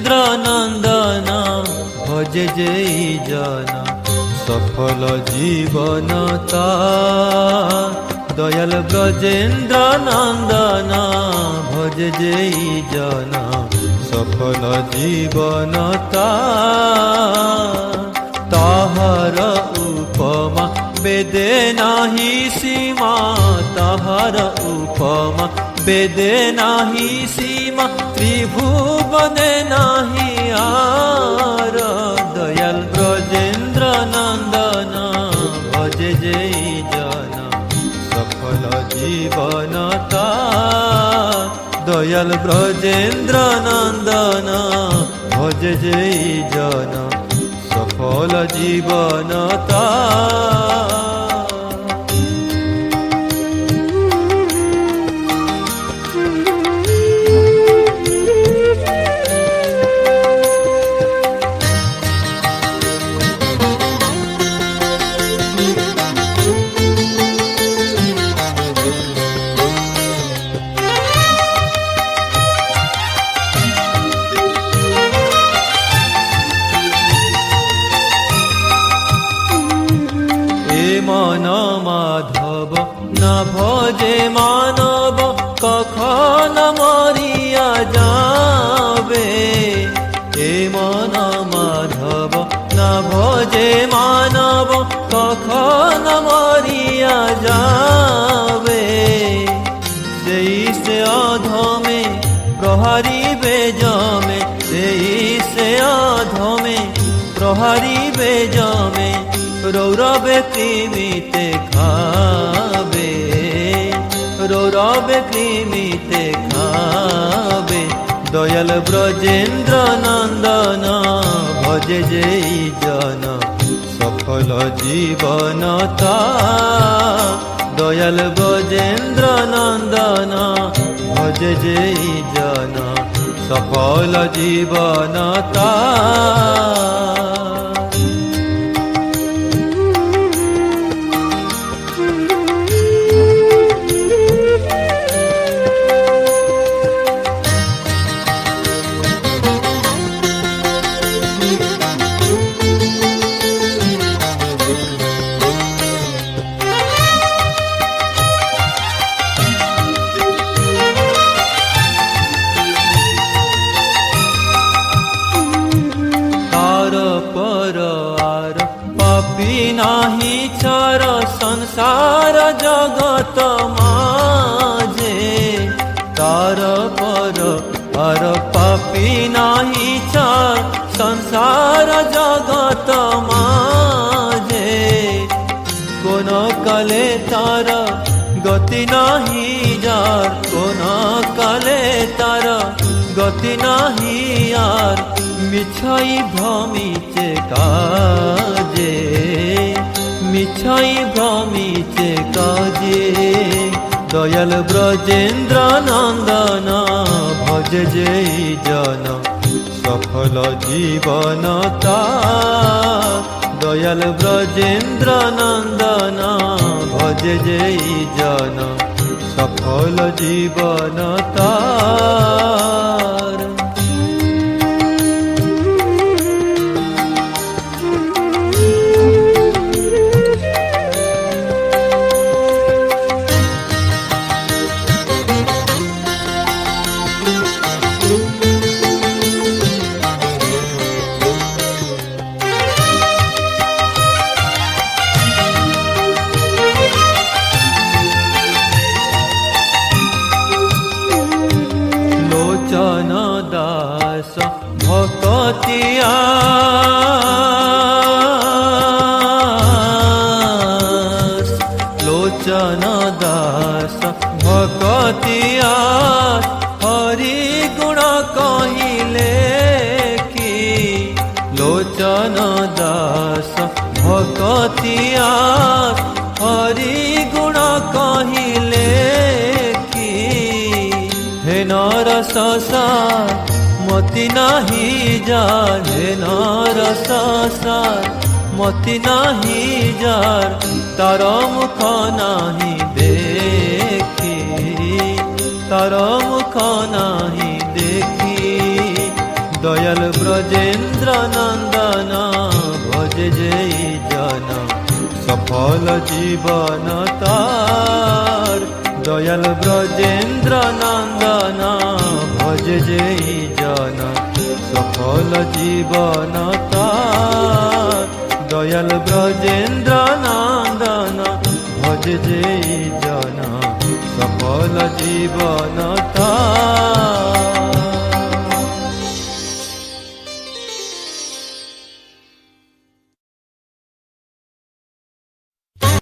ব্রজেন্দ্র নন্দন ভজে যেই জন সফল জীবন তার। দয়াল ব্রজেন্দ্র নন্দন ভজে যেই জন সফল জীবন তার। তাহার উপমা বেদে নাহি সীমা, তাহার উপমা বেদে নাহি সীমা, ত্রিভুবনে নাহি আর। দয়াল ব্রজেন্দ্র নন্দন ভজে যেই জন সফল জীবন তার। দয়াল ব্রজেন্দ্র নন্দন ভজে যেই জন সফল জীবন তার। মন মাধব না ভজে মানব কখন মরিয়া যাবে। এ মন মাধব না ভজে মানব কখন মরিয়া যাবে। সেই সে অধমে প্রহারিবে জমে, সেই সে অধমে প্রহারিবে জমে, রৌরবে কৃমিতে খাবে, রৌরবে কৃমিতে খাবে। দয়াল ব্রজেন্দ্র নন্দন ভজে যেই জন সফল জীবন তার। দয়াল ব্রজেন্দ্র নন্দন ভজে যেই জন সফল জীবন তার। পাপী নাহি চার সংসার জগত মাঝে, তার পর আর পাপী নাহি চার সংসার জগত মাঝে। কোন কালে তার গতি নাহি যার, কোন কালে তার গতি নাহি আর। মিছাই ভ্রমিছে কাজে, মিছাই ভ্রমিছে কাজে। দয়াল ব্রজেন্দ্র নন্দন ভজে যেই জন সফল জীবন তার। দয়াল ব্রজেন্দ্র নন্দন ভজে যেই জন সফল জীবন তার। লোচন দাস ভকতিয়া লোচন দাস ভকতিয়া হরি গুণ কহিলে কি। লোচন দাস ভকতিয়া হরি গুণ কহিলে কি। হে নরসার মতি নাহি যার, হে নরসার মতি নাহি যার। তার মুখ নাহি দেখি, তার মুখ নাহি দেখি। দয়াল ব্রজেন্দ্র নন্দন ভজে যেই জন সফল জীবন তার। দয়াল ব্রজেন্দ্র নন্দন ভজে যেই জন সফল জীবন তার। দয়াল ব্রজেন্দ্র নন্দন ভজে যেই জন সফল জীবন তার।